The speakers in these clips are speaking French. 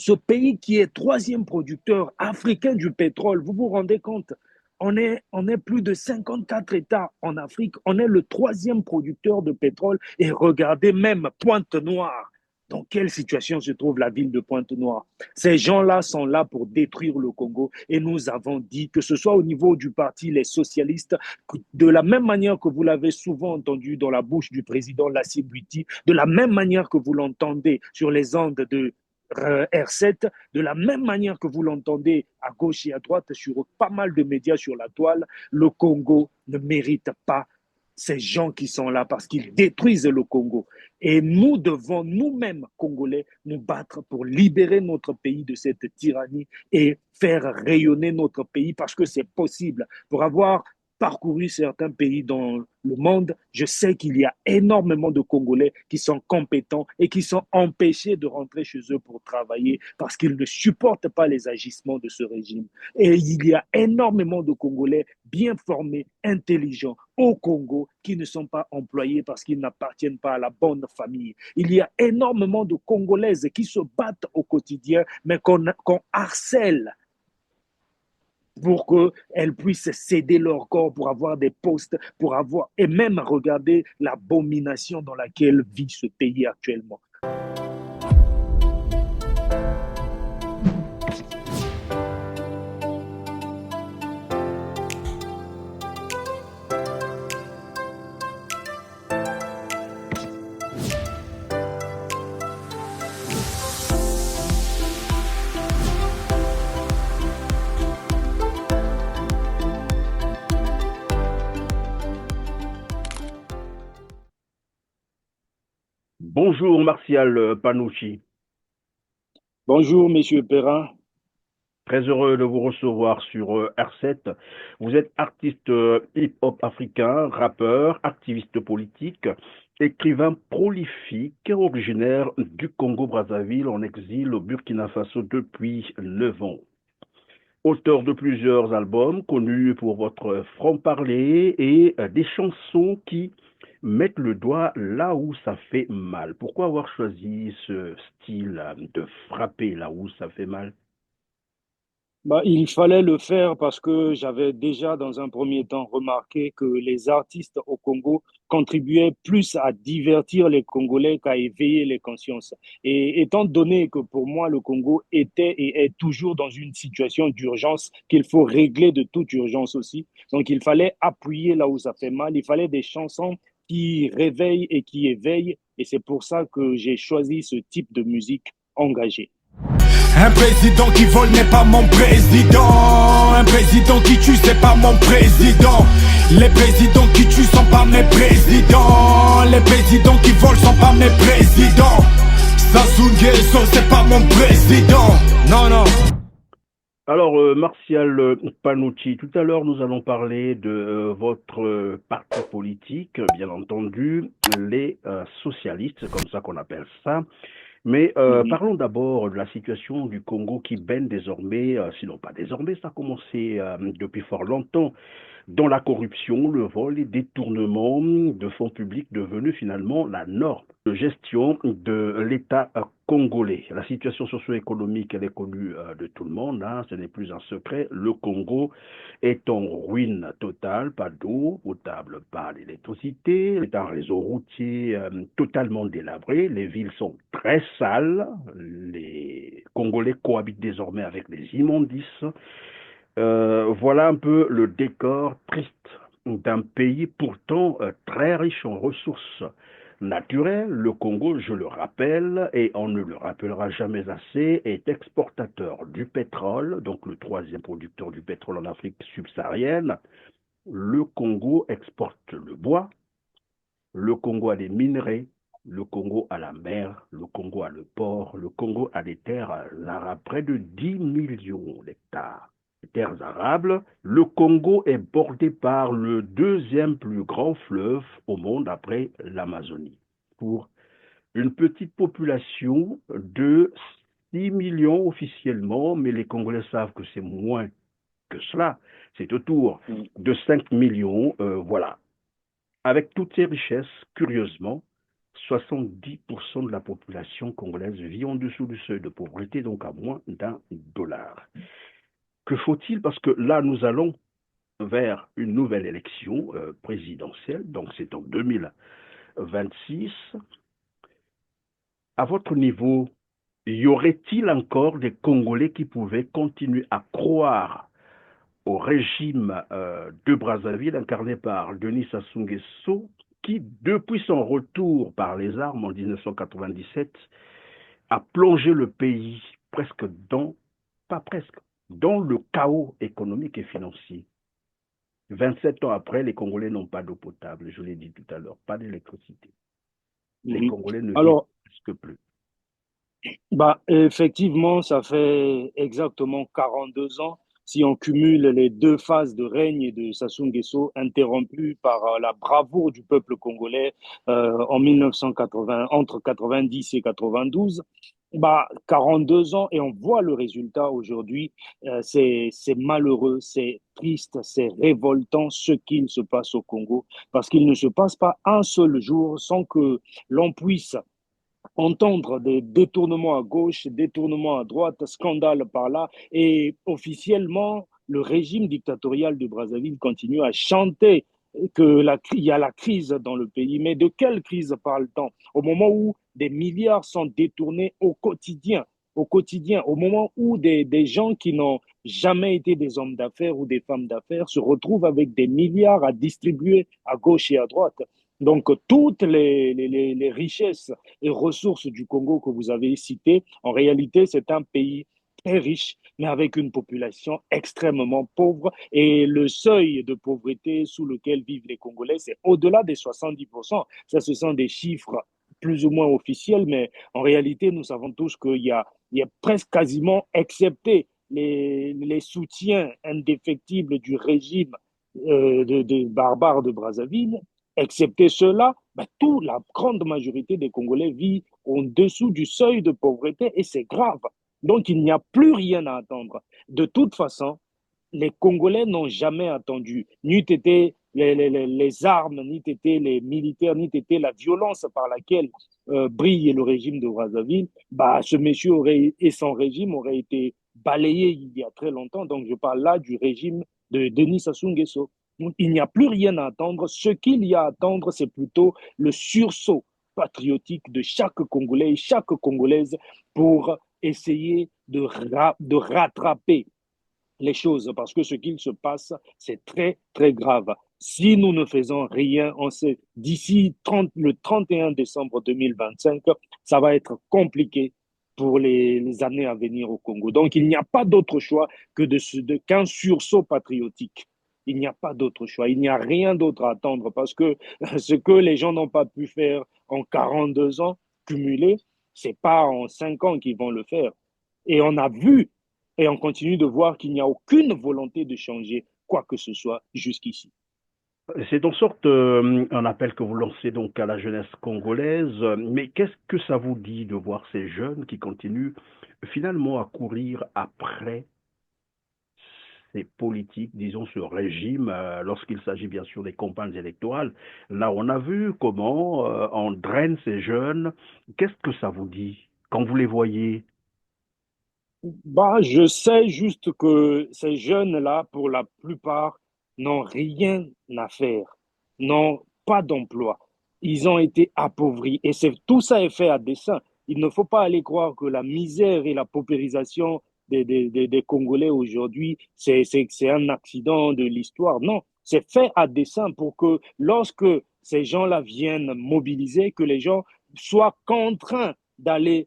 ce pays qui est troisième producteur africain du pétrole, vous vous rendez compte? On est plus de 54 États en Afrique. On est le troisième producteur de pétrole. Et regardez même Pointe-Noire. Dans quelle situation se trouve la ville de Pointe-Noire? Ces gens-là sont là pour détruire le Congo. Et nous avons dit que ce soit au niveau du parti, les socialistes, de la même manière que vous l'avez souvent entendu dans la bouche du président Lassine Bouiti, de la même manière que vous l'entendez sur les ondes de R7, de la même manière que vous l'entendez à gauche et à droite sur pas mal de médias sur la toile, le Congo ne mérite pas ces gens qui sont là parce qu'ils détruisent le Congo. Et nous devons nous-mêmes, Congolais, nous battre pour libérer notre pays de cette tyrannie et faire rayonner notre pays parce que c'est possible. Pour avoir parcouru certains pays dans le monde, je sais qu'il y a énormément de Congolais qui sont compétents et qui sont empêchés de rentrer chez eux pour travailler parce qu'ils ne supportent pas les agissements de ce régime. Et il y a énormément de Congolais bien formés, intelligents au Congo qui ne sont pas employés parce qu'ils n'appartiennent pas à la bonne famille. Il y a énormément de Congolaises qui se battent au quotidien, mais qu'on harcèle pour qu'elles puissent céder leur corps pour avoir des postes, pour avoir, et même regarder l'abomination dans laquelle vit ce pays actuellement. Bonjour Martial Panouchi, Bonjour, Monsieur Perrin. très heureux de vous recevoir sur R7. Vous êtes artiste hip-hop africain, rappeur, activiste politique, écrivain prolifique, originaire du Congo-Brazzaville en exil au Burkina Faso depuis 9 ans. Auteur de plusieurs albums connus pour votre franc-parler et des chansons qui mettent le doigt là où ça fait mal. Pourquoi avoir choisi ce style de frapper là où ça fait mal? Bah, il fallait le faire parce que j'avais déjà dans un premier temps remarqué que les artistes au Congo contribuaient plus à divertir les Congolais qu'à éveiller les consciences. Et étant donné que pour moi le Congo était et est toujours dans une situation d'urgence qu'il faut régler de toute urgence aussi, donc il fallait appuyer là où ça fait mal, il fallait des chansons qui réveillent et qui éveillent, et c'est pour ça que j'ai choisi ce type de musique engagée. Un président qui vole n'est pas mon président. Un président qui tue c'est pas mon président. Les présidents qui tuent sont pas mes présidents. Les présidents qui volent sont pas mes présidents. Sassou Nguesso c'est pas mon président. Non, non. Alors, Martial Panouchi, tout à l'heure, nous allons parler de votre parti politique, bien entendu, les socialistes, c'est comme ça qu'on appelle ça. Mais Mhm. parlons d'abord de la situation du Congo qui baigne désormais, sinon pas désormais, ça a commencé depuis fort longtemps, dans la corruption, le vol, les détournements de fonds publics devenus finalement la norme de gestion de l'État congolais. La situation socio-économique, elle est connue de tout le monde, hein, ce n'est plus un secret. Le Congo est en ruine totale, pas d'eau potable, pas d'électricité, c'est un réseau routier totalement délabré, les villes sont très sales, les Congolais cohabitent désormais avec les immondices. Voilà un peu le décor triste d'un pays pourtant très riche en ressources naturelles. Le Congo, je le rappelle, et on ne le rappellera jamais assez, est exportateur du pétrole, donc le troisième producteur du pétrole en Afrique subsaharienne. Le Congo exporte le bois, le Congo a des minerais, le Congo a la mer, le Congo a le port, le Congo a des terres arables, près de 10 millions d'hectares. Terres arables, le Congo est bordé par le deuxième plus grand fleuve au monde après l'Amazonie. Pour une petite population de 6 millions officiellement, mais les Congolais savent que c'est moins que cela. C'est autour de 5 millions, voilà. Avec toutes ces richesses, curieusement, 70% de la population congolaise vit en dessous du seuil de pauvreté, donc à moins d'1 dollar. Que faut-il? Parce que là, nous allons vers une nouvelle élection présidentielle, donc c'est en 2026. À votre niveau, y aurait-il encore des Congolais qui pouvaient continuer à croire au régime de Brazzaville incarné par Denis Sassou Nguesso, qui, depuis son retour par les armes en 1997, a plongé le pays presque dans, pas presque, dans le chaos économique et financier. 27 ans après, les Congolais n'ont pas d'eau potable, je l'ai dit tout à l'heure, pas d'électricité. Les Congolais ne vivent Alors, presque plus. bah, effectivement, ça fait exactement 42 ans. Si on cumule les deux phases de règne de Sassou Nguesso, interrompues par la bravoure du peuple congolais en 1980, entre 90 et 92, bah, 42 ans et on voit le résultat aujourd'hui. C'est malheureux, c'est triste, c'est révoltant ce qu'il se passe au Congo, parce qu'il ne se passe pas un seul jour sans que l'on puisse entendre des détournements à gauche, détournements à droite, scandales par là. Et officiellement, le régime dictatorial de Brazzaville continue à chanter il y a la crise dans le pays. Mais de quelle crise parle-t-on? Au moment où des milliards sont détournés au quotidien, au moment où des gens qui n'ont jamais été des hommes d'affaires ou des femmes d'affaires se retrouvent avec des milliards à distribuer à gauche et à droite. Donc, toutes les richesses et ressources du Congo que vous avez citées, en réalité, c'est un pays très riche, mais avec une population extrêmement pauvre. Et le seuil de pauvreté sous lequel vivent les Congolais, c'est au-delà des 70%. Ça, ce sont des chiffres plus ou moins officiels, mais en réalité, nous savons tous qu'il y a presque quasiment, excepté les soutiens indéfectibles du régime de barbares de Brazzaville, excepté cela, ben, toute la grande majorité des Congolais vit en dessous du seuil de pauvreté et c'est grave. Donc, il n'y a plus rien à attendre. De toute façon, les Congolais n'ont jamais attendu, ni été les armes, ni été les militaires, ni été la violence par laquelle brille le régime de Brazzaville. Bah, ce monsieur et son régime auraient été balayés il y a très longtemps. Donc, je parle là du régime de Denis Sassou Nguesso. Donc, il n'y a plus rien à attendre. Ce qu'il y a à attendre, c'est plutôt le sursaut patriotique de chaque Congolais et chaque Congolaise pour essayer de rattraper les choses, parce que ce qu'il se passe, c'est très, très grave. Si nous ne faisons rien, on sait, d'ici le 31 décembre 2025, ça va être compliqué pour les années à venir au Congo. Donc, il n'y a pas d'autre choix que qu'un sursaut patriotique. Il n'y a pas d'autre choix. Il n'y a rien d'autre à attendre parce que ce que les gens n'ont pas pu faire en 42 ans cumulés, c'est pas en 5 ans qu'ils vont le faire. Et on a vu et on continue de voir qu'il n'y a aucune volonté de changer quoi que ce soit jusqu'ici. C'est en sorte un appel que vous lancez donc à la jeunesse congolaise, mais qu'est-ce que ça vous dit de voir ces jeunes qui continuent finalement à courir après ces politiques, disons ce régime, lorsqu'il s'agit bien sûr des campagnes électorales? Là, on a vu comment on draine ces jeunes. Qu'est-ce que ça vous dit quand vous les voyez? Bah, je sais juste que ces jeunes-là, pour la plupart, n'ont rien à faire, n'ont pas d'emploi. Ils ont été appauvris et tout ça est fait à dessein. Il ne faut pas aller croire que la misère et la paupérisation des Congolais aujourd'hui, c'est un accident de l'histoire. Non, c'est fait à dessein pour que lorsque ces gens-là viennent mobiliser, que les gens soient contraints d'aller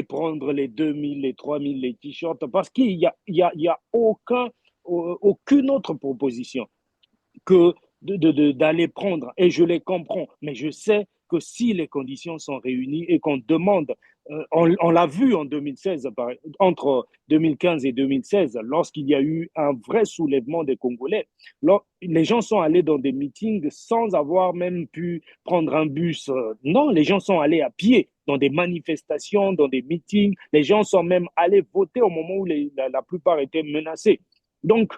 prendre les 2000, les 3000, les t-shirts, parce qu'il y a aucune autre proposition que d'aller prendre. Et je les comprends, mais je sais que si les conditions sont réunies et qu'on demande, on l'a vu en 2016, entre 2015 et 2016, lorsqu'il y a eu un vrai soulèvement des Congolais, les gens sont allés dans des meetings sans avoir même pu prendre un bus. Non, les gens sont allés à pied dans des manifestations, dans des meetings. Les gens sont même allés voter au moment où la plupart étaient menacés. Donc,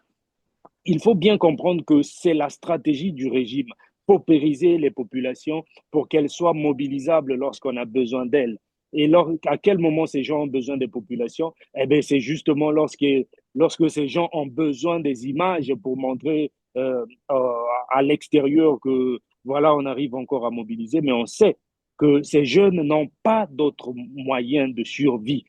il faut bien comprendre que c'est la stratégie du régime. paupériser les populations pour qu'elles soient mobilisables lorsqu'on a besoin d'elles. Et à quel moment ces gens ont besoin des populations? Eh bien, c'est justement lorsque ces gens ont besoin des images pour montrer à l'extérieur que voilà, on arrive encore à mobiliser, mais on sait que ces jeunes n'ont pas d'autres moyens de survie.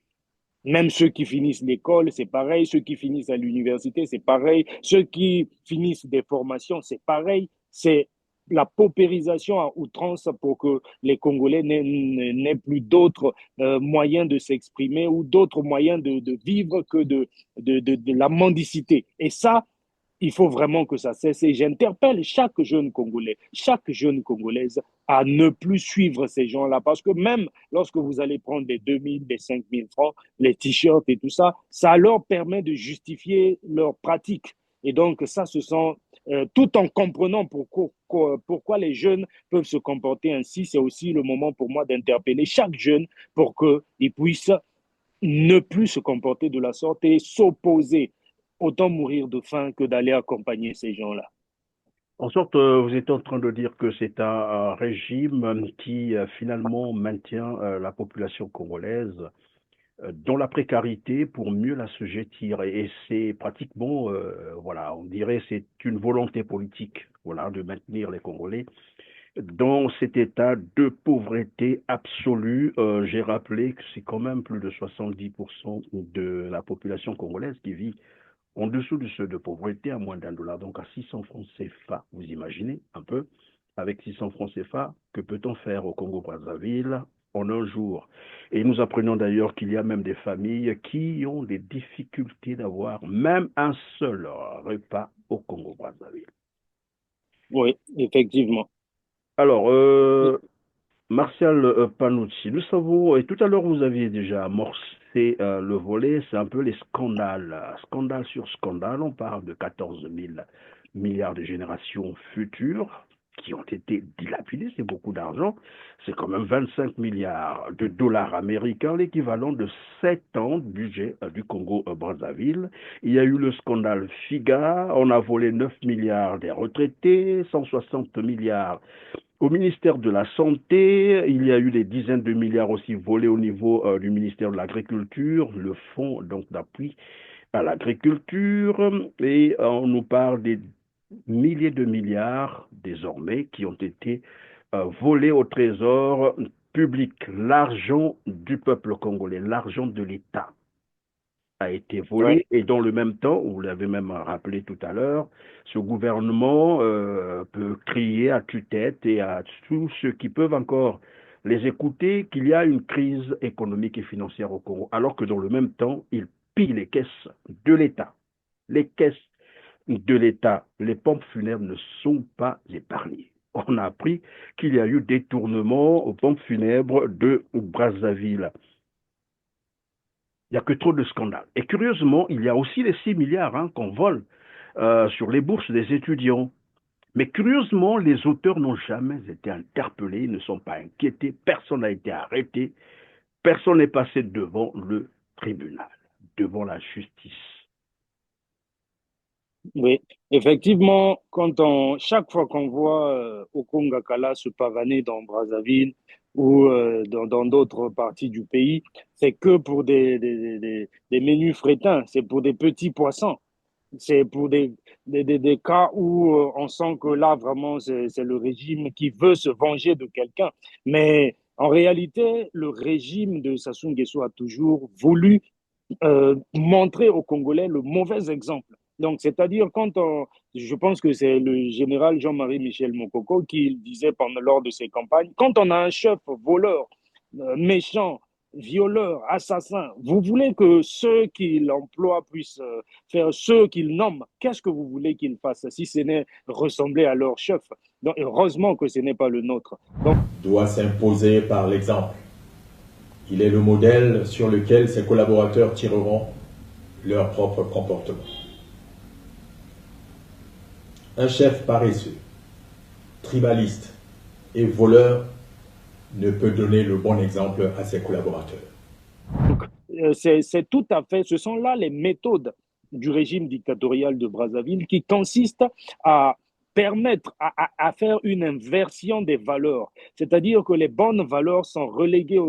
Même ceux qui finissent l'école, c'est pareil. Ceux qui finissent à l'université, c'est pareil. Ceux qui finissent des formations, c'est pareil. C'est la paupérisation à outrance pour que les Congolais n'aient plus d'autres moyens de s'exprimer ou d'autres moyens de vivre que de la mendicité. Et ça, il faut vraiment que ça cesse. Et j'interpelle chaque jeune Congolais, chaque jeune Congolaise à ne plus suivre ces gens-là. Parce que même lorsque vous allez prendre des 2000, des 5000 francs, les t-shirts et tout ça, ça leur permet de justifier leurs pratiques. Et donc, ça, ce sont, tout en comprenant pourquoi les jeunes peuvent se comporter ainsi, c'est aussi le moment pour moi d'interpeller chaque jeune pour qu'il puisse ne plus se comporter de la sorte et s'opposer. Autant mourir de faim que d'aller accompagner ces gens-là. En sorte, vous êtes en train de dire que c'est un régime qui finalement maintient la population congolaise dans la précarité pour mieux l'assujettir. Et c'est pratiquement, voilà, on dirait c'est une volonté politique, voilà, de maintenir les Congolais dans cet état de pauvreté absolue. J'ai rappelé que c'est quand même plus de 70% de la population congolaise qui vit en dessous du seuil de pauvreté à moins d'1 dollar, donc à 600 francs CFA. Vous imaginez un peu, avec 600 francs CFA, que peut-on faire au Congo-Brazzaville en un jour? Et nous apprenons d'ailleurs qu'il y a même des familles qui ont des difficultés d'avoir même un seul repas au Congo-Brazzaville. Oui, effectivement. Alors, Martial Panucci, nous savons, et tout à l'heure vous aviez déjà amorcé le volet, c'est un peu les scandales, scandale sur scandale, on parle de 14 000 milliards de générations futures qui ont été dilapidées, c'est beaucoup d'argent, c'est quand même 25 milliards de dollars américains, l'équivalent de 7 ans de budget du Congo-Brazzaville. Il y a eu le scandale FIGA, on a volé 9 milliards des retraités, 160 milliards au ministère de la Santé. Il y a eu des dizaines de milliards aussi volés au niveau du ministère de l'Agriculture, le fonds donc d'appui à l'agriculture. Et on nous parle des milliers de milliards désormais qui ont été volés au trésor public. L'argent du peuple congolais, l'argent de l'État a été Ouais. volé et dans le même temps, vous l'avez même rappelé tout à l'heure, ce gouvernement peut crier à tue-tête et à tous ceux qui peuvent encore les écouter qu'il y a une crise économique et financière au Congo, alors que dans le même temps, il pille les caisses de l'État. Les caisses de l'État, les pompes funèbres ne sont pas épargnées. On a appris qu'il y a eu détournement aux pompes funèbres de Brazzaville. Il n'y a que trop de scandales. Et curieusement, il y a aussi les 6 milliards qu'on vole sur les bourses des étudiants. Mais curieusement, les auteurs n'ont jamais été interpellés, ils ne sont pas inquiétés, personne n'a été arrêté, personne n'est passé devant le tribunal, devant la justice. Oui, effectivement, chaque fois qu'on voit Okonga Kala se pavaner dans Brazzaville ou dans d'autres parties du pays, c'est que pour des menus frétins, c'est pour des petits poissons. C'est pour des cas où on sent que là, vraiment, c'est le régime qui veut se venger de quelqu'un. Mais en réalité, le régime de Sassou Nguesso a toujours voulu montrer aux Congolais le mauvais exemple. Donc, c'est-à-dire je pense que c'est le général Jean-Marie Michel Mokoko qui disait lors de ses campagnes, quand on a un chef voleur, méchant, violeur, assassin, vous voulez que ceux qui l'emploient puissent faire ceux qu'ils nomment. Qu'est-ce que vous voulez qu'ils fassent si ce n'est ressembler à leur chef? Donc, heureusement que ce n'est pas le nôtre. Donc, doit s'imposer par l'exemple. Il est le modèle sur lequel ses collaborateurs tireront leur propre comportement. Un chef paresseux, tribaliste et voleur ne peut donner le bon exemple à ses collaborateurs. c'est tout à fait, ce sont là les méthodes du régime dictatorial de Brazzaville qui consistent à permettre à faire une inversion des valeurs. C'est-à-dire que les bonnes valeurs sont reléguées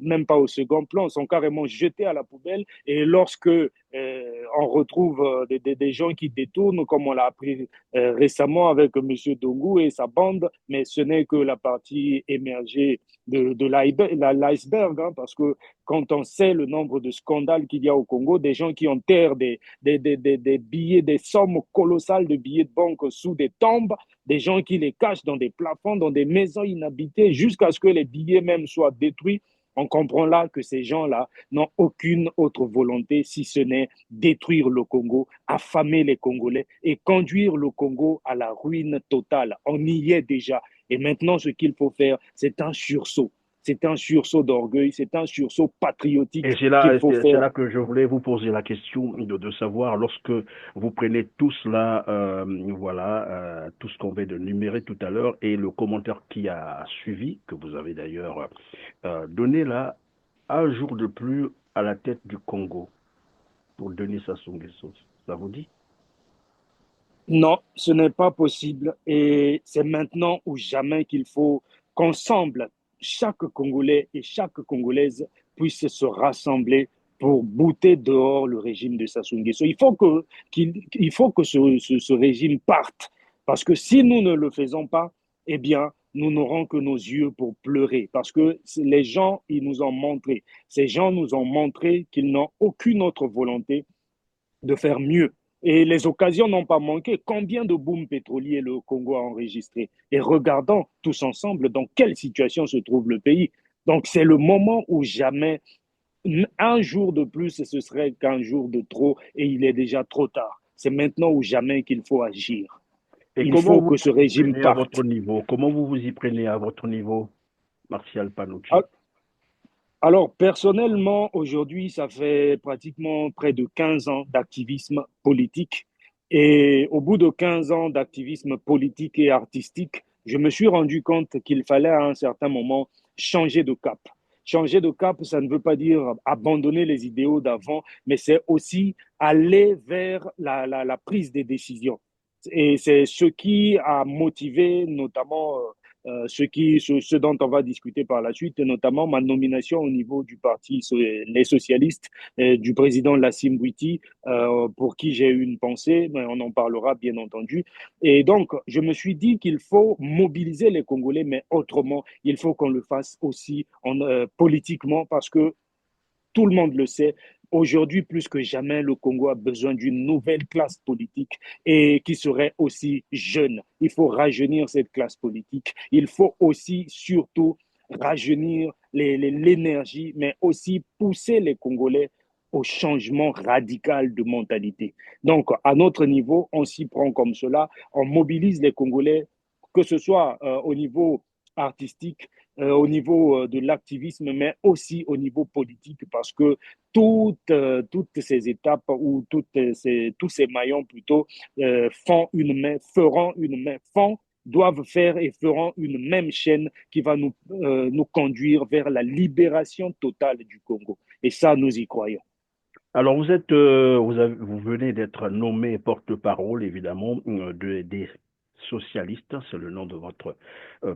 même pas au second plan, sont carrément jetées à la poubelle. Et lorsque on retrouve des gens qui détournent, comme on l'a appris récemment avec M. Dongou et sa bande, mais ce n'est que la partie émergée de l'iceberg, hein, parce que quand on sait le nombre de scandales qu'il y a au Congo, des gens qui enterrent des billets, des sommes colossales de billets de banque sous des tombes, des gens qui les cachent dans des plafonds, dans des maisons inhabitées, jusqu'à ce que les billets même soient détruits. On comprend là que ces gens-là n'ont aucune autre volonté si ce n'est détruire le Congo, affamer les Congolais et conduire le Congo à la ruine totale. On y est déjà. Et maintenant, ce qu'il faut faire, c'est un sursaut. C'est un sursaut d'orgueil, c'est un sursaut patriotique Et qu'il faut c'est faire. là que je voulais vous poser la question de savoir, lorsque vous prenez tout cela, voilà, tout ce qu'on vient de numérer tout à l'heure et le commentaire qui a suivi, que vous avez d'ailleurs donné là, un jour de plus à la tête du Congo pour Denis Sassou Nguesso. Ça vous dit? Non, ce n'est pas possible. Et c'est maintenant ou jamais qu'il faut qu'ensemble, chaque Congolais et chaque Congolaise puisse se rassembler pour bouter dehors le régime de Sassou Nguesso. Il faut que ce régime parte. Parce que si nous ne le faisons pas, eh bien, nous n'aurons que nos yeux pour pleurer. Parce que les gens, ils nous ont montré. Ces gens nous ont montré qu'ils n'ont aucune autre volonté de faire mieux. Et les occasions n'ont pas manqué. Combien de booms pétroliers le Congo a enregistré? Et regardons tous ensemble dans quelle situation se trouve le pays. Donc c'est le moment où jamais un jour de plus, ce serait qu'un jour de trop et il est déjà trop tard. C'est maintenant ou jamais qu'il faut agir. Et Il comment faut vous que ce vous y régime prenez à votre parte. niveau? Comment vous vous y prenez à votre niveau, Martial Panucci? Ah, alors, personnellement, aujourd'hui, ça fait pratiquement près de 15 ans d'activisme politique. Et au bout de 15 ans d'activisme politique et artistique, je me suis rendu compte qu'il fallait à un certain moment changer de cap. Changer de cap, ça ne veut pas dire abandonner les idéaux d'avant, mais c'est aussi aller vers la prise des décisions. Et c'est ce qui a motivé notamment ce dont on va discuter par la suite, notamment ma nomination au niveau du parti Les Socialistes du président Lassim Bouiti, pour qui j'ai eu une pensée, mais on en parlera bien entendu. Et donc, je me suis dit qu'il faut mobiliser les Congolais, mais autrement, il faut qu'on le fasse aussi politiquement, parce que tout le monde le sait. Aujourd'hui, plus que jamais, le Congo a besoin d'une nouvelle classe politique et qui serait aussi jeune. Il faut rajeunir cette classe politique. Il faut aussi, surtout, rajeunir l'énergie, mais aussi pousser les Congolais au changement radical de mentalité. Donc, à notre niveau, on s'y prend comme cela. On mobilise les Congolais, que ce soit au niveau artistique, au niveau de l'activisme, mais aussi au niveau politique, parce que toutes ces étapes ou tous ces maillons plutôt feront une main, doivent faire et feront une même chaîne qui va nous conduire vers la libération totale du Congo. Et ça, nous y croyons. Alors vous venez d'être nommé porte-parole évidemment des socialistes, c'est le nom de votre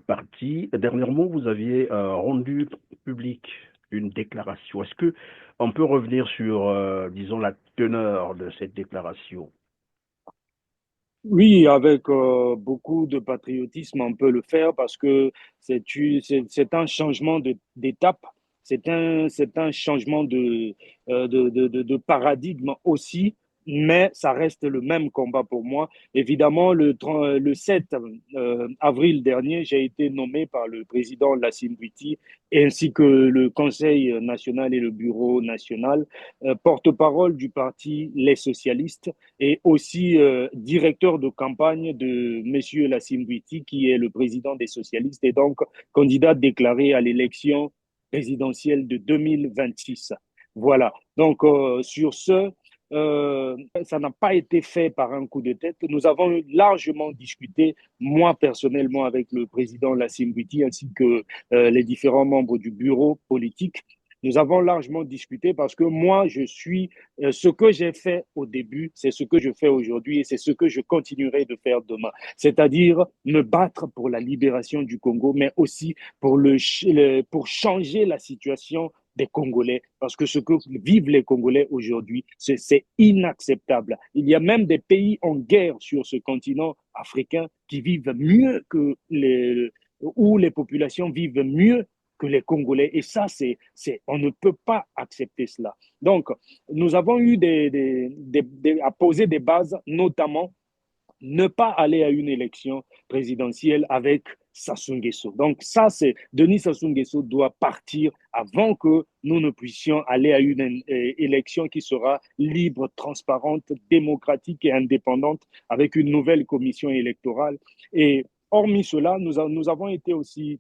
parti. Dernièrement, vous aviez rendu public une déclaration. Est-ce que on peut revenir sur, disons, la teneur de cette déclaration? Oui, avec beaucoup de patriotisme, on peut le faire parce que c'est un changement d'étape, c'est un changement de paradigme aussi, mais ça reste le même combat pour moi. Évidemment, le 7 avril dernier, j'ai été nommé par le président Lassine Bouiti ainsi que le Conseil national et le Bureau national, porte-parole du parti Les Socialistes et aussi directeur de campagne de M. Lassim Bouiti, qui est le président des socialistes et donc candidat déclaré à l'élection présidentielle de 2026. Voilà. Donc, sur ce, ça n'a pas été fait par un coup de tête. Nous avons largement discuté, moi personnellement, avec le président Lassim Bouiti ainsi que les différents membres du bureau politique. Nous avons largement discuté parce que moi, ce que j'ai fait au début, c'est ce que je fais aujourd'hui et c'est ce que je continuerai de faire demain. C'est-à-dire me battre pour la libération du Congo, mais aussi pour changer la situation des Congolais, parce que ce que vivent les Congolais aujourd'hui, c'est inacceptable. Il y a même des pays en guerre sur ce continent africain qui vivent mieux où les populations vivent mieux que les Congolais. Et ça, on ne peut pas accepter cela. Donc, nous avons eu à poser des bases, notamment ne pas aller à une élection présidentielle avec Sassou Nguesso. Donc ça, Denis Sassou Nguesso doit partir avant que nous ne puissions aller à une élection qui sera libre, transparente, démocratique et indépendante avec une nouvelle commission électorale. Et hormis cela, nous avons été aussi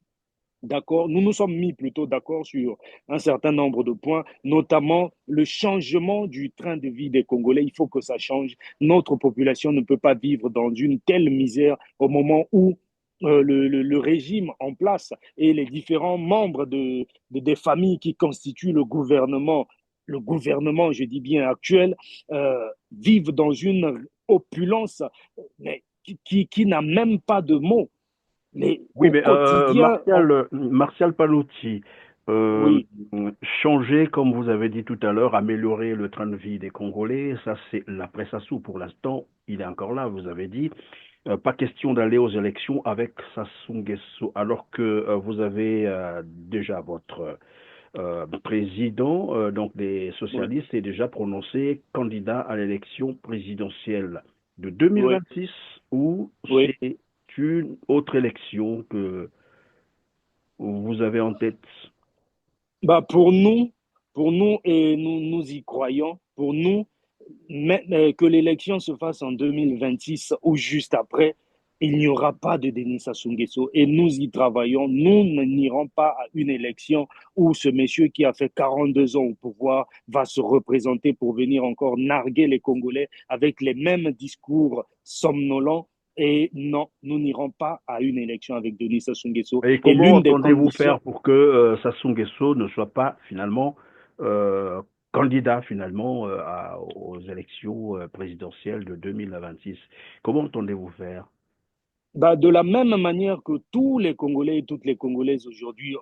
d'accord, nous nous sommes mis plutôt d'accord sur un certain nombre de points, notamment le changement du train de vie des Congolais. Il faut que ça change. Notre population ne peut pas vivre dans une telle misère au moment où le régime en place et les différents membres des familles qui constituent le gouvernement, je dis bien actuel, vivent dans une opulence mais qui n'a même pas de mots. Mais Oui, au mais quotidien, Martial Palotti, euh, oui, changer, comme vous avez dit tout à l'heure, améliorer le train de vie des Congolais, ça c'est l'après Sassou. Pour l'instant, il est encore là, vous avez dit. Pas question d'aller aux élections avec Sassou Nguesso, alors que vous avez déjà votre président, donc des oui, socialistes, est déjà prononcé candidat à l'élection présidentielle de oui, 2026, ou oui. c'est une autre élection que vous avez en tête? Bah pour nous et nous y croyons, pour nous, que l'élection se fasse en 2026 ou juste après, il n'y aura pas de Denis Sassou Nguesso et nous y travaillons. Nous n'irons pas à une élection où ce monsieur qui a fait 42 ans au pouvoir va se représenter pour venir encore narguer les Congolais avec les mêmes discours somnolents. Et non, nous n'irons pas à une élection avec Denis Sassou Nguesso. Et Et comment l'une des entendez-vous faire conditions, pour que Sassou Nguesso ne soit pas finalement euh, candidat finalement aux élections présidentielles de 2026? Comment entendez-vous faire? bah, de la même manière que tous les Congolais et toutes les Congolaises aujourd'hui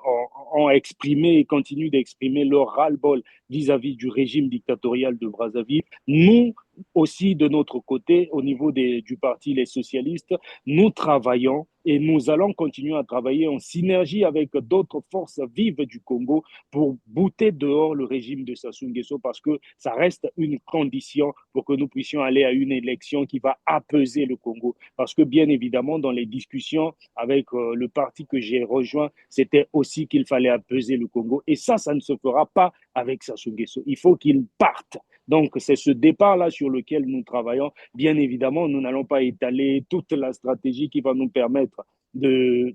ont exprimé et continuent d'exprimer leur ras-le-bol vis-à-vis du régime dictatorial de Brazzaville, nous aussi, de notre côté, au niveau du parti Les Socialistes, nous travaillons et nous allons continuer à travailler en synergie avec d'autres forces vives du Congo pour bouter dehors le régime de Sassou Nguesso parce que ça reste une condition pour que nous puissions aller à une élection qui va apaiser le Congo. Parce que bien évidemment, dans les discussions avec le parti que j'ai rejoint, c'était aussi qu'il fallait apaiser le Congo. Et ça ne se fera pas avec Sassou Nguesso. Il faut qu'il parte. Donc, c'est ce départ-là sur lequel nous travaillons. Bien évidemment, nous n'allons pas étaler toute la stratégie qui va nous permettre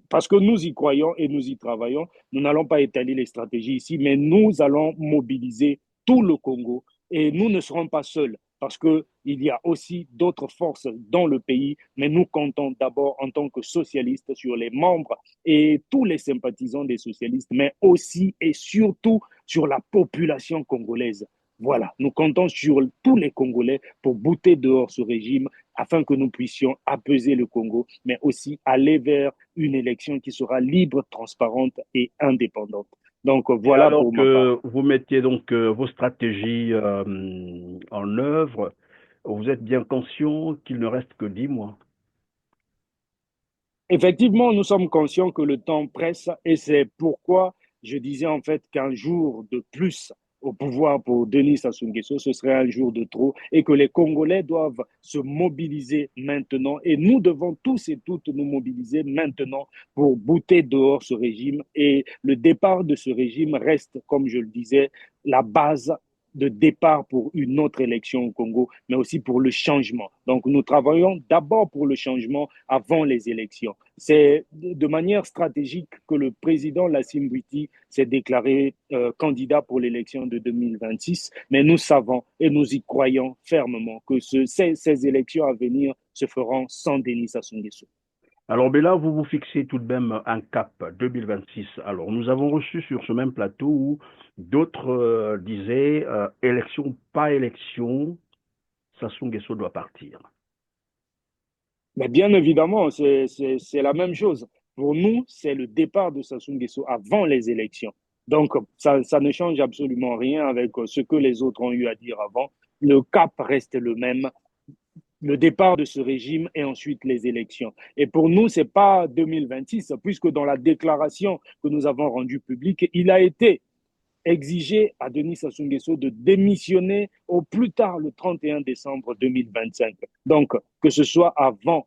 parce que nous y croyons et nous y travaillons, nous n'allons pas étaler les stratégies ici, mais nous allons mobiliser tout le Congo et nous ne serons pas seuls parce qu'il y a aussi d'autres forces dans le pays, mais nous comptons d'abord en tant que socialistes sur les membres et tous les sympathisants des socialistes, mais aussi et surtout sur la population congolaise. Voilà, nous comptons sur tous les Congolais pour bouter dehors ce régime afin que nous puissions apaiser le Congo, mais aussi aller vers une élection qui sera libre, transparente et indépendante. Donc Et voilà alors pour ma part. que vous mettiez donc vos stratégies en œuvre, vous êtes bien conscient qu'il ne reste que 10 mois. Effectivement, nous sommes conscients que le temps presse et c'est pourquoi je disais en fait qu'un jour de plus au pouvoir pour Denis Sassou Nguesso, ce serait un jour de trop et que les Congolais doivent se mobiliser maintenant et nous devons tous et toutes nous mobiliser maintenant pour bouter dehors ce régime et le départ de ce régime reste, comme je le disais, la base de départ pour une autre élection au Congo, mais aussi pour le changement. Donc, nous travaillons d'abord pour le changement avant les élections. C'est de manière stratégique que le président Lassine Bouiti s'est déclaré candidat pour l'élection de 2026, mais nous savons et nous y croyons fermement que ces élections à venir se feront sans Denis Sassou Nguesso. Alors, mais là, vous vous fixez tout de même un cap 2026. Alors, nous avons reçu sur ce même plateau où d'autres disaient élection, pas élection, Sassou Nguesso doit partir. Mais bien évidemment, c'est la même chose. Pour nous, c'est le départ de Sassou Nguesso avant les élections. Donc, ça ne change absolument rien avec ce que les autres ont eu à dire avant. Le cap reste le même, le départ de ce régime et ensuite les élections. Et pour nous, c'est pas 2026, puisque dans la déclaration que nous avons rendue publique, il a été exigé à Denis Sassou Nguesso de démissionner au plus tard le 31 décembre 2025. Donc, que ce soit avant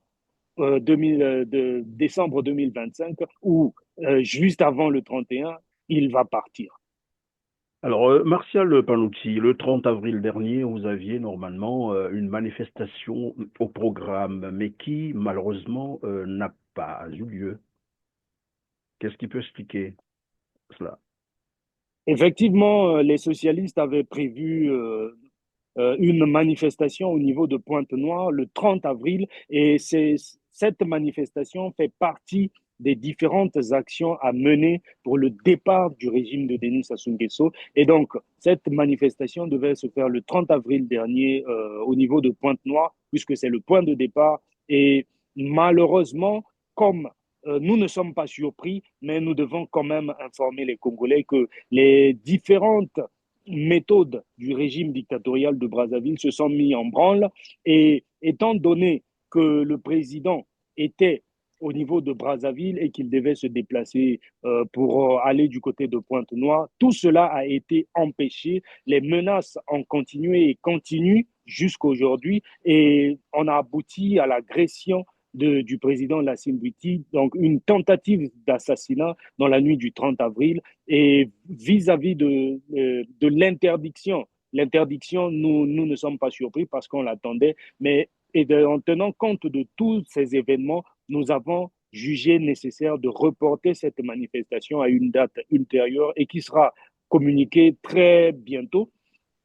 2000, de décembre 2025 ou juste avant le 31, il va partir. Alors, Martial Panucci, le 30 avril dernier, vous aviez normalement une manifestation au programme, mais qui, malheureusement, n'a pas eu lieu. Qu'est-ce qui peut expliquer cela? Effectivement, les socialistes avaient prévu une manifestation au niveau de Pointe-Noire le 30 avril et cette manifestation fait partie des différentes actions à mener pour le départ du régime de Denis Sassou Nguesso. Et donc, cette manifestation devait se faire le 30 avril dernier au niveau de Pointe-Noire, puisque c'est le point de départ. Et malheureusement, comme nous ne sommes pas surpris, mais nous devons quand même informer les Congolais que les différentes méthodes du régime dictatorial de Brazzaville se sont mis en branle et étant donné que le président était au niveau de Brazzaville et qu'il devait se déplacer pour aller du côté de Pointe-Noire, tout cela a été empêché. Les menaces ont continué et continuent jusqu'aujourd'hui et on a abouti à l'agression du président Lassine Bouti, donc une tentative d'assassinat dans la nuit du 30 avril. Et vis-à-vis de l'interdiction, nous ne sommes pas surpris parce qu'on l'attendait, mais en tenant compte de tous ces événements, nous avons jugé nécessaire de reporter cette manifestation à une date ultérieure et qui sera communiquée très bientôt.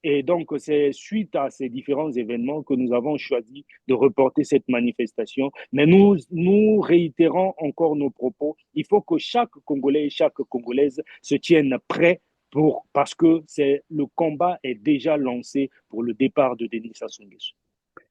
Et donc, c'est suite à ces différents événements que nous avons choisi de reporter cette manifestation. Mais nous réitérons encore nos propos. Il faut que chaque Congolais et chaque Congolaise se tienne prêt parce que le combat est déjà lancé pour le départ de Denis Sassou Nguesso.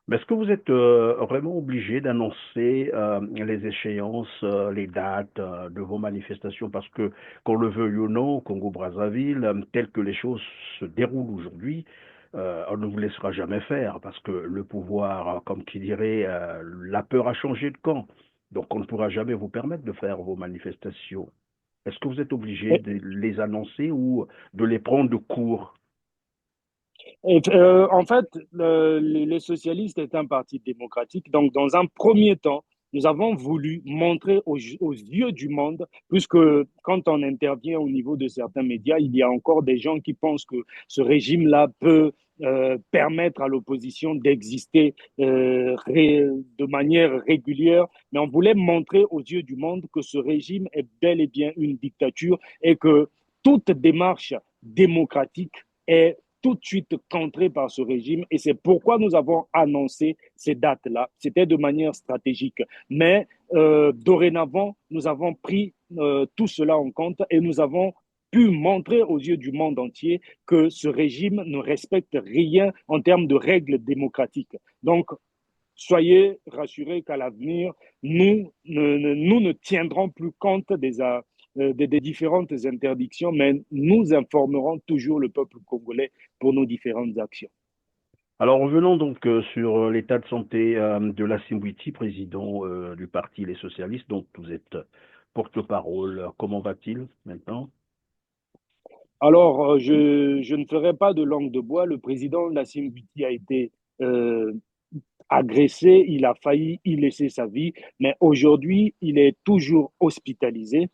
Mais est-ce que vous êtes vraiment obligé d'annoncer les échéances, les dates de vos manifestations? Parce que, qu'on le veuille ou non, au Congo-Brazzaville, tel que les choses se déroulent aujourd'hui, on ne vous laissera jamais faire, parce que le pouvoir, comme qui dirait, la peur a changé de camp. Donc on ne pourra jamais vous permettre de faire vos manifestations. Est-ce que vous êtes obligé Et, de les annoncer ou de les prendre de court? En fait, les socialistes est un parti démocratique. Donc, dans un premier temps, nous avons voulu montrer aux yeux du monde, puisque quand on intervient au niveau de certains médias, il y a encore des gens qui pensent que ce régime-là peut permettre à l'opposition d'exister de manière régulière. Mais on voulait montrer aux yeux du monde que ce régime est bel et bien une dictature et que toute démarche démocratique est tout de suite contré par ce régime et c'est pourquoi nous avons annoncé ces dates-là. C'était de manière stratégique. Mais dorénavant, nous avons pris tout cela en compte et nous avons pu montrer aux yeux du monde entier que ce régime ne respecte rien en termes de règles démocratiques. Donc, soyez rassurés qu'à l'avenir, nous ne tiendrons plus compte des différentes interdictions, mais nous informerons toujours le peuple congolais pour nos différentes actions. Alors revenons donc sur l'état de santé de Lassine Bouti, président du parti Les Socialistes, dont vous êtes porte-parole. Comment va-t-il maintenant? Alors, je ne ferai pas de langue de bois. Le président Lassine Bouti a été euh, agressé, il a failli y laisser sa vie, mais aujourd'hui, il est toujours hospitalisé.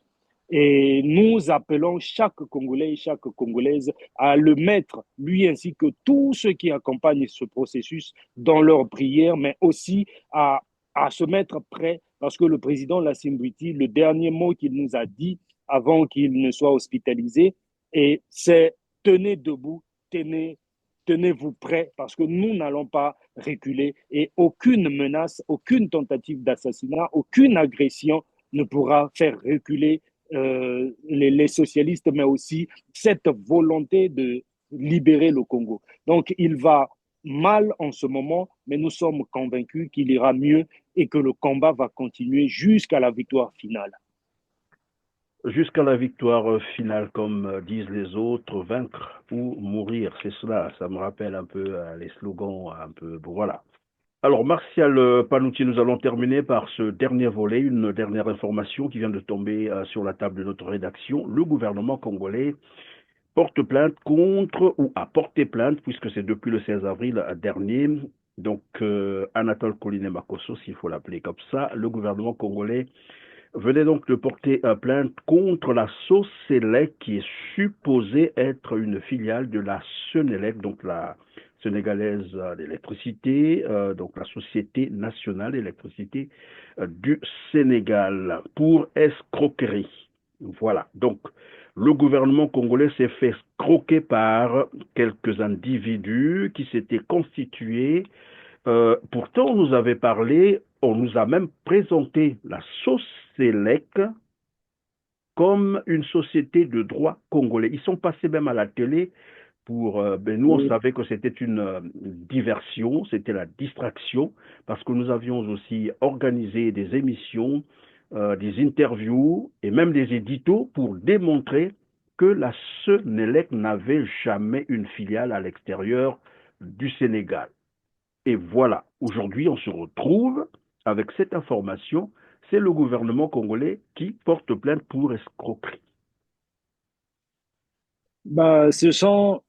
Et nous appelons chaque Congolais et chaque Congolaise à le mettre, lui ainsi que tous ceux qui accompagnent ce processus, dans leur prière, mais aussi à se mettre prêt, parce que le président Lassine Bouti, le dernier mot qu'il nous a dit avant qu'il ne soit hospitalisé, et c'est tenez debout, tenez, tenez-vous prêts parce que nous n'allons pas reculer et aucune menace, aucune tentative d'assassinat, aucune agression ne pourra faire reculer les socialistes, mais aussi cette volonté de libérer le Congo. Donc, il va mal en ce moment, mais nous sommes convaincus qu'il ira mieux et que le combat va continuer jusqu'à la victoire finale. Jusqu'à la victoire finale, comme disent les autres, vaincre ou mourir, c'est cela. Ça me rappelle un peu les slogans, un peu. Bon, voilà. Alors, Martial Panouti, nous allons terminer par ce dernier volet, une dernière information qui vient de tomber sur la table de notre rédaction. Le gouvernement congolais porte plainte contre, ou a porté plainte, puisque c'est depuis le 16 avril dernier, donc Anatole Coliné Makosso, s'il faut l'appeler comme ça, le gouvernement congolais venait donc de porter plainte contre la Soselec, qui est supposée être une filiale de la Senelec, donc la sénégalaise d'électricité, donc la Société nationale d'électricité du Sénégal, pour escroquerie. Voilà, donc le gouvernement congolais s'est fait escroquer par quelques individus qui s'étaient constitués. Pourtant, on nous avait parlé, on nous a même présenté la Soselec comme une société de droit congolais. Ils sont passés même à la télé pour... nous, on savait que c'était une diversion, c'était la distraction, parce que nous avions aussi organisé des émissions, des interviews et même des éditos pour démontrer que la Senelec n'avait jamais une filiale à l'extérieur du Sénégal. Et voilà, aujourd'hui, on se retrouve avec cette information. C'est le gouvernement congolais qui porte plainte pour escroquerie. Bah, ce sont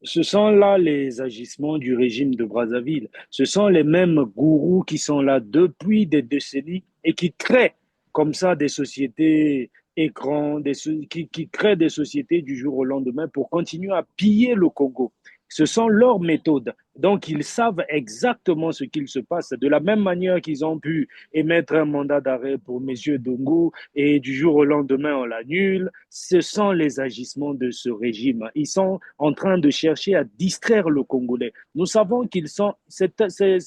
là les agissements du régime de Brazzaville. Ce sont les mêmes gourous qui sont là depuis des décennies et qui créent comme ça des sociétés écrans, qui créent des sociétés du jour au lendemain pour continuer à piller le Congo. Ce sont leurs méthodes. Donc, ils savent exactement ce qu'il se passe. De la même manière qu'ils ont pu émettre un mandat d'arrêt pour M. Dongo et du jour au lendemain, on l'annule. Ce sont les agissements de ce régime. Ils sont en train de chercher à distraire le Congolais. Nous savons qu'ils sont, c'est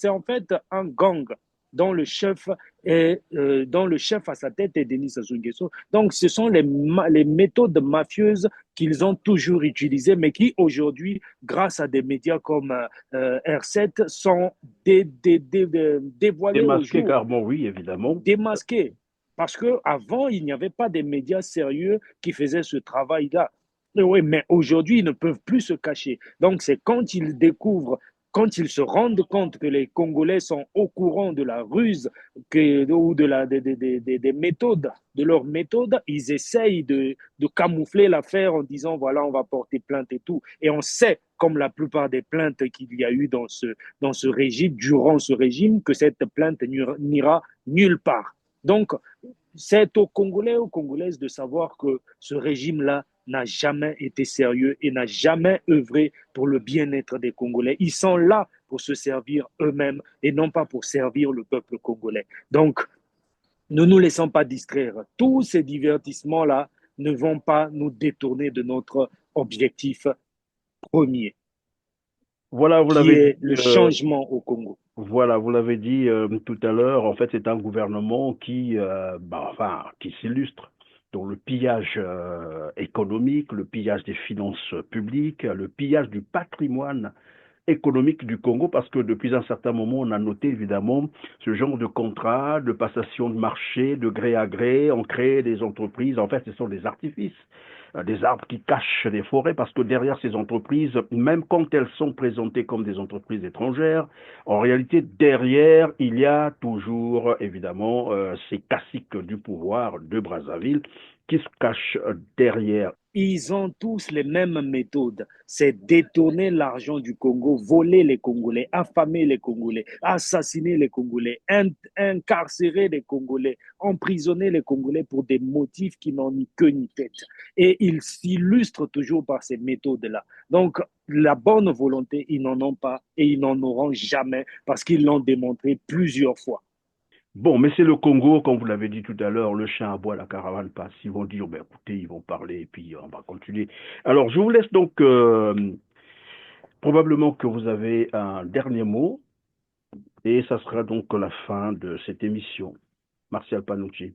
en fait un gang dont le chef dont le chef à sa tête est Denis Sassou Nguesso. Donc, ce sont les méthodes mafieuses qu'ils ont toujours utilisées, mais qui aujourd'hui, grâce à des médias comme R7, sont dévoilées au Démasqué, jour, car bon, oui, évidemment. démasquées. Parce qu'avant, il n'y avait pas des médias sérieux qui faisaient ce travail-là. Oui, mais aujourd'hui, ils ne peuvent plus se cacher. Donc, c'est quand ils découvrent, quand ils se rendent compte que les Congolais sont au courant de la ruse ou des méthodes, de leurs méthodes, ils essayent de camoufler l'affaire en disant, voilà, on va porter plainte et tout. Et on sait, comme la plupart des plaintes qu'il y a eu dans ce régime, durant ce régime, que cette plainte n'ira nulle part. Donc, c'est aux Congolais et aux Congolaises de savoir que ce régime-là n'a jamais été sérieux et n'a jamais œuvré pour le bien-être des Congolais. Ils sont là pour se servir eux-mêmes et non pas pour servir le peuple congolais. Donc, ne nous laissons pas distraire. Tous ces divertissements-là ne vont pas nous détourner de notre objectif premier, Voilà, vous qui l'avez dit. est le changement au Congo. Voilà, vous l'avez dit tout à l'heure. En fait, c'est un gouvernement qui s'illustre dans le pillage économique, le pillage des finances publiques, le pillage du patrimoine économique du Congo, parce que depuis un certain moment, on a noté évidemment ce genre de contrat, de passation de marché, de gré à gré, on crée des entreprises, en fait ce sont des artifices, des arbres qui cachent des forêts, parce que derrière ces entreprises, même quand elles sont présentées comme des entreprises étrangères, en réalité derrière, il y a toujours évidemment ces caciques du pouvoir de Brazzaville qui se cachent derrière. Ils ont tous les mêmes méthodes. C'est détourner l'argent du Congo, voler les Congolais, affamer les Congolais, assassiner les Congolais, incarcérer les Congolais, emprisonner les Congolais pour des motifs qui n'ont ni queue ni tête. Et ils s'illustrent toujours par ces méthodes-là. Donc, la bonne volonté, ils n'en ont pas et ils n'en auront jamais parce qu'ils l'ont démontré plusieurs fois. Bon, mais c'est le Congo, comme vous l'avez dit tout à l'heure, le chien aboie, la caravane passe. Ils vont dire, ben écoutez, ils vont parler et puis on va continuer. Alors, je vous laisse donc Probablement que vous avez un dernier mot et ça sera donc la fin de cette émission. Martial Panucci.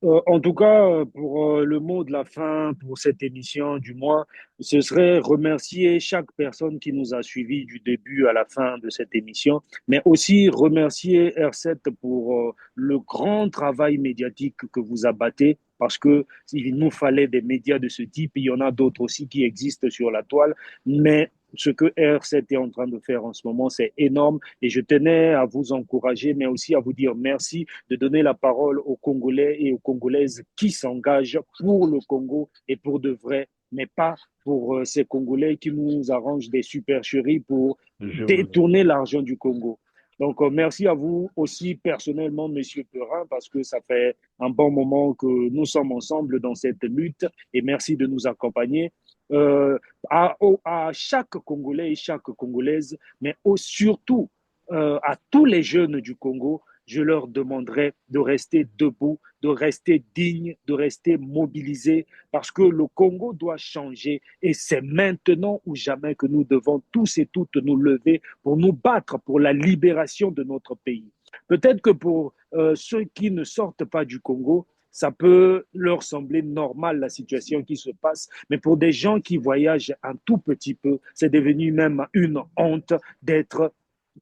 En tout cas, pour le mot de la fin, pour cette émission du mois, ce serait remercier chaque personne qui nous a suivis du début à la fin de cette émission, mais aussi remercier R7 pour le grand travail médiatique que vous abattez, parce que il nous fallait des médias de ce type. Il y en a d'autres aussi qui existent sur la toile, mais ce que R7 est en train de faire en ce moment, c'est énorme. Et je tenais à vous encourager, mais aussi à vous dire merci de donner la parole aux Congolais et aux Congolaises qui s'engagent pour le Congo et pour de vrai, mais pas pour ces Congolais qui nous arrangent des supercheries pour Je vous... détourner l'argent du Congo. Donc, merci à vous aussi personnellement, Monsieur Perrin, parce que ça fait un bon moment que nous sommes ensemble dans cette lutte et merci de nous accompagner. Euh, à chaque Congolais et chaque Congolaise, mais surtout à tous les jeunes du Congo, je leur demanderai de rester debout, de rester digne, de rester mobilisés, parce que le Congo doit changer et c'est maintenant ou jamais que nous devons tous et toutes nous lever pour nous battre pour la libération de notre pays. Peut-être que pour ceux qui ne sortent pas du Congo, ça peut leur sembler normal la situation qui se passe, mais pour des gens qui voyagent un tout petit peu, c'est devenu même une honte d'être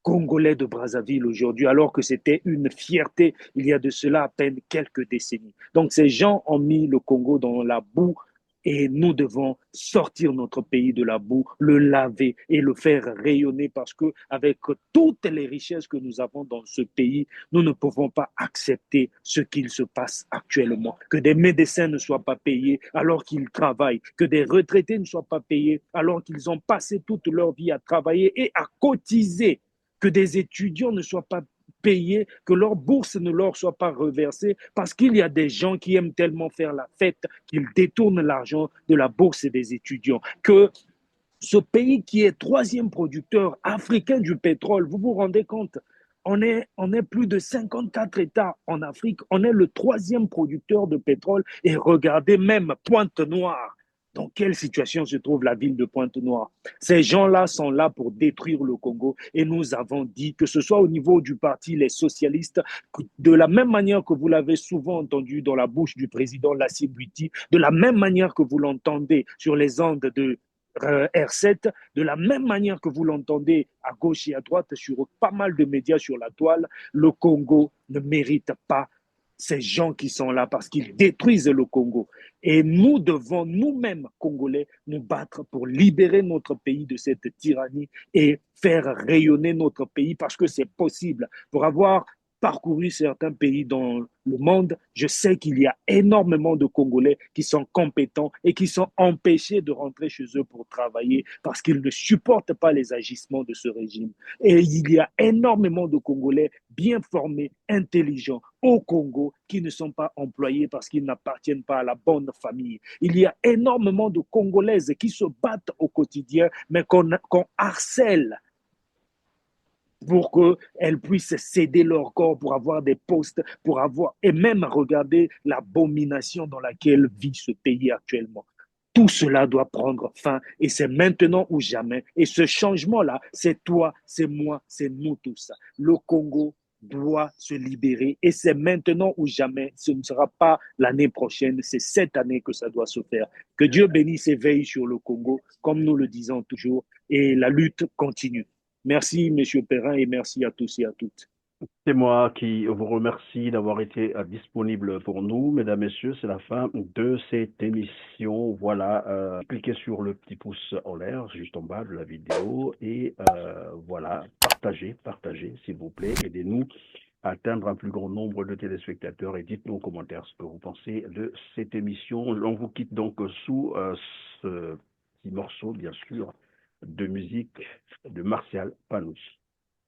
Congolais de Brazzaville aujourd'hui, alors que c'était une fierté il y a de cela à peine quelques décennies. Donc ces gens ont mis le Congo dans la boue et nous devons sortir notre pays de la boue, le laver et le faire rayonner parce que avec toutes les richesses que nous avons dans ce pays, nous ne pouvons pas accepter ce qu'il se passe actuellement. Que des médecins ne soient pas payés alors qu'ils travaillent, que des retraités ne soient pas payés alors qu'ils ont passé toute leur vie à travailler et à cotiser, que des étudiants ne soient pas payés, que leur bourse ne leur soit pas reversée, parce qu'il y a des gens qui aiment tellement faire la fête qu'ils détournent l'argent de la bourse des étudiants. Que ce pays qui est troisième producteur africain du pétrole, vous vous rendez compte, on est plus de 54 États en Afrique, on est le troisième producteur de pétrole et regardez même Pointe-Noire. Dans quelle situation se trouve la ville de Pointe-Noire? Ces gens-là sont là pour détruire le Congo et nous avons dit que ce soit au niveau du parti les socialistes, de la même manière que vous l'avez souvent entendu dans la bouche du président Lassine Bouiti, de la même manière que vous l'entendez sur les ondes de R7, de la même manière que vous l'entendez à gauche et à droite sur pas mal de médias sur la toile, le Congo ne mérite pas ces gens qui sont là parce qu'ils détruisent le Congo. Et nous devons nous-mêmes, Congolais, nous battre pour libérer notre pays de cette tyrannie et faire rayonner notre pays parce que c'est possible. Pour avoir parcouru certains pays dans le monde, je sais qu'il y a énormément de Congolais qui sont compétents et qui sont empêchés de rentrer chez eux pour travailler parce qu'ils ne supportent pas les agissements de ce régime. Et il y a énormément de Congolais bien formés, intelligents au Congo qui ne sont pas employés parce qu'ils n'appartiennent pas à la bonne famille. Il y a énormément de Congolaises qui se battent au quotidien, mais qu'on harcèle pour qu'elles puissent céder leur corps pour avoir des postes, pour avoir, et même regarder l'abomination dans laquelle vit ce pays actuellement. Tout cela doit prendre fin et c'est maintenant ou jamais. Et ce changement-là, c'est toi, c'est moi, c'est nous tous. Le Congo doit se libérer et c'est maintenant ou jamais. Ce ne sera pas l'année prochaine, c'est cette année que ça doit se faire. Que Dieu bénisse et veille sur le Congo, comme nous le disons toujours, et la lutte continue. Merci, Monsieur Perrin, et merci à tous et à toutes. C'est moi qui vous remercie d'avoir été disponible pour nous, mesdames, messieurs. C'est la fin de cette émission. Voilà, cliquez sur le petit pouce en l'air, juste en bas de la vidéo. Et voilà, partagez, s'il vous plaît. Aidez-nous à atteindre un plus grand nombre de téléspectateurs et dites-nous en commentaire ce que vous pensez de cette émission. On vous quitte donc sous ce petit morceau, bien sûr, de musique de Martial Panucci.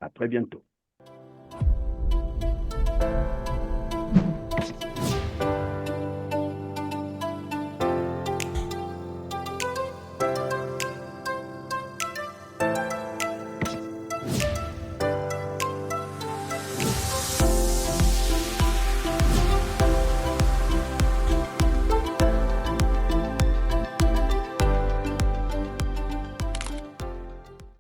À très bientôt.